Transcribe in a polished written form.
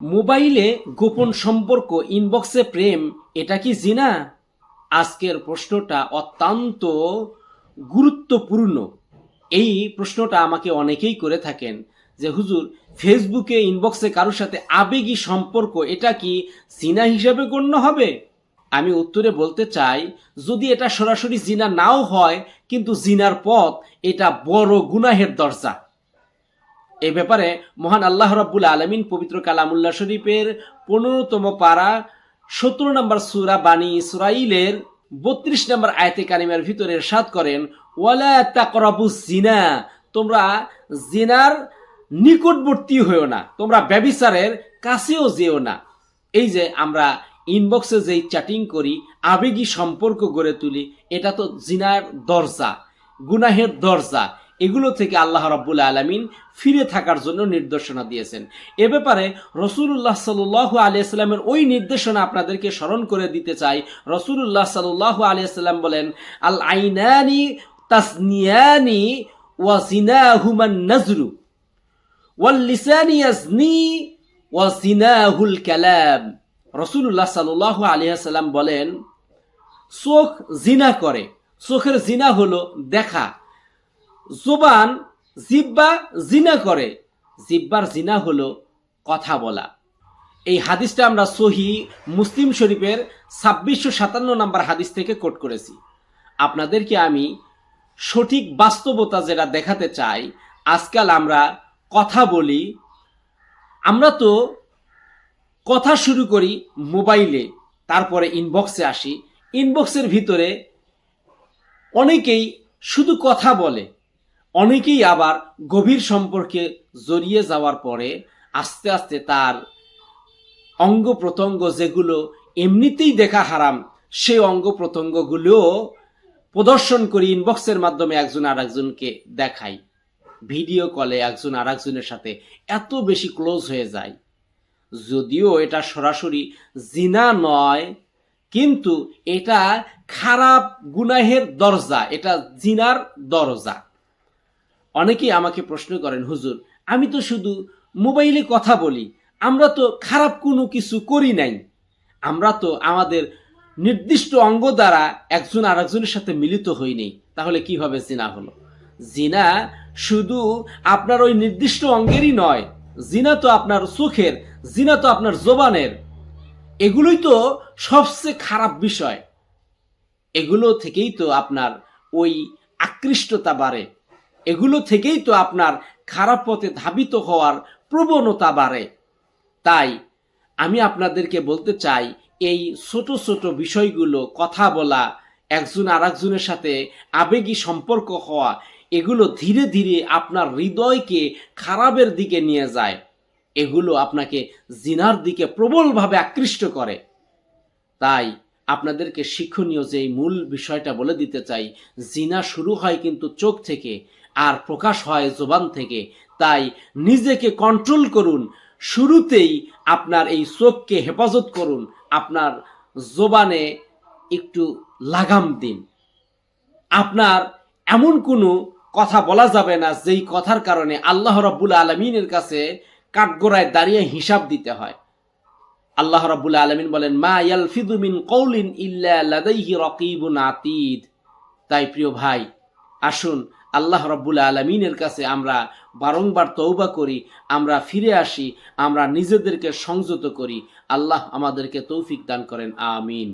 মোবাইলে গোপন সম্পর্ক, ইনবক্সে প্রেম, এটা কি জিনা? আজকের প্রশ্নটা অত্যন্ত গুরুত্বপূর্ণ। এই প্রশ্নটা আমাকে অনেকেই করে থাকেন যে হুজুর, ফেসবুকে ইনবক্সে কারোর সাথে আবেগী সম্পর্ক, এটা কি জিনা হিসাবে গণ্য হবে? আমি উত্তরে বলতে চাই, যদি এটা সরাসরি জিনা নাও হয়, কিন্তু জিনার পথ এটা বড় গুনাহের দরজা। এ ব্যাপারে মহান আল্লাহ রাব্বুল আলামিন পবিত্র কালামুল্লাহ শরীফের 15তম পারা 17 নম্বর সূরা বানী ইসরাঈলের 32 নম্বর আয়াতে কারিমার ভিতরে ইরশাদ করেন, ওয়ালা তাকরাবুজ জিনা, তোমরা জিনার নিকটবর্তী হয়েও না, তোমরা ব্যভিচারের কাছেও যেও না। এই যে আমরা ইনবক্সে যেই চ্যাটিং করি, আবেগী সম্পর্ক গড়ে তুলি, এটা তো জিনার দরজা, গুনাহের দরজা। এগুলো থেকে আল্লাহ রাব্বুল আলামিন ফিরে থাকার জন্য নির্দেশনা দিয়েছেন। এ ব্যাপারে রাসূলুল্লাহ সাল্লাল্লাহু আলাইহি সাল্লামের ওই নির্দেশনা আপনাদেরকে স্মরণ করে দিতে চাই। রাসূলুল্লাহ সাল্লাল্লাহু আলাইহি সাল্লাম বলেন, আল আইনানি তাসনিয়ানি ওয়া জিনাহুমান নাজরু ওয়াল লিসানি ইয়াজনি ওয়া জিনাহুল কালাম। রাসূলুল্লাহ সাল্লাল্লাহু আলাইহি সাল্লাম বলেন, চোখ জিনা করে, চোখের জিনা হলো দেখা। জবান, জিহ্বা জিনা করে, জিহ্বার জিনা হলো কথা বলা। এই হাদিসটা আমরা সহিহ মুসলিম শরীফের 2657 নম্বর হাদিস থেকে কোট করেছি। আপনাদেরকে আমি সঠিক বাস্তবতা যেটা দেখাতে চাই, আজকাল আমরা কথা বলি, আমরা তো কথা শুরু করি মোবাইলে, তারপরে ইনবক্সে আসি। ইনবক্সের ভিতরে অনেকেই শুধু কথা বলে, অনেকেই আবার গভীর সম্পর্কে জড়িয়ে যাওয়ার পরে আস্তে আস্তে তার অঙ্গ প্রত্যঙ্গ, যেগুলো এমনিতেই দেখা হারাম, সেই অঙ্গ প্রত্যঙ্গগুলোও প্রদর্শন করি, ইনবক্সের মাধ্যমে একজন আরেকজনকে দেখাই। ভিডিও কলে একজন আরেকজনের সাথে এত বেশি ক্লোজ হয়ে যায়। যদিও এটা সরাসরি জিনা নয়, কিন্তু এটা খারাপ গুনাহের দরজা, এটা জিনার দরজা। অনেকেই আমাকে প্রশ্ন করেন, হুজুর, আমি তো শুধু মোবাইলে কথা বলি, আমরা তো খারাপ কোনো কিছু করি নাই, আমরা তো আমাদের নির্দিষ্ট অঙ্গ দ্বারা একজন আরেকজনের সাথে মিলিত হইনি, তাহলে কিভাবে জিনা হলো? জিনা শুধু আপনার ওই নির্দিষ্ট অঙ্গেরই নয়, জিনা তো আপনার চোখের, জিনা তো আপনার জবানের। এগুলোই তো সবচেয়ে খারাপ বিষয়। এগুলো থেকেই তো আপনার ওই আকৃষ্টতা বাড়ে, এগুলো থেকেই তো আপনার খারাপ পথে ধাবিত হওয়ার প্রবণতা বাড়ে। তাই আমি আপনাদেরকে বলতে চাই, এই ছোট ছোট বিষয়গুলো, কথা বলা, একজন আরেকজনের সাথে আবেগী সম্পর্ক হওয়া, এগুলো ধীরে ধীরে আপনার হৃদয়কে খারাপের দিকে নিয়ে যায়। এগুলো আপনাকে জিনার দিকে প্রবলভাবে আকৃষ্ট করে। তাই আপনাদেরকে শিক্ষণীয় যে মূল বিষয়টা বলে দিতে চাই, জিনা শুরু হয় কিন্তু চোখ থেকে, আর প্রকাশ হয় জবান থেকে। তাই নিজেকে কন্ট্রোল করুন, শুরুতেই আপনার এই চোখকে হেফাজত করুন, আপনার জবানে একটু লাগাম দিন। আপনার এমন কোনো কথা বলা যাবে না যেই কথার কারণে আল্লাহ রাব্বুল আলামিনের কাছে কাঠগড়ায় দাঁড়িয়ে হিসাব দিতে হয়। আল্লাহ রাব্বুল আলামিন বলেন, মা ইয়ালফিযু মিন কওলিন ইল্লা লাদাইহি রাকীবুন আতীদ। তাই প্রিয় ভাই, আসুন আল্লাহ রাব্বুল আলামিনের কাছে আমরা বারংবার তওবা করি, আমরা ফিরে আসি, আমরা নিজেদেরকে সংযত করি। আল্লাহ আমাদেরকে তৌফিক দান করেন, আমিন।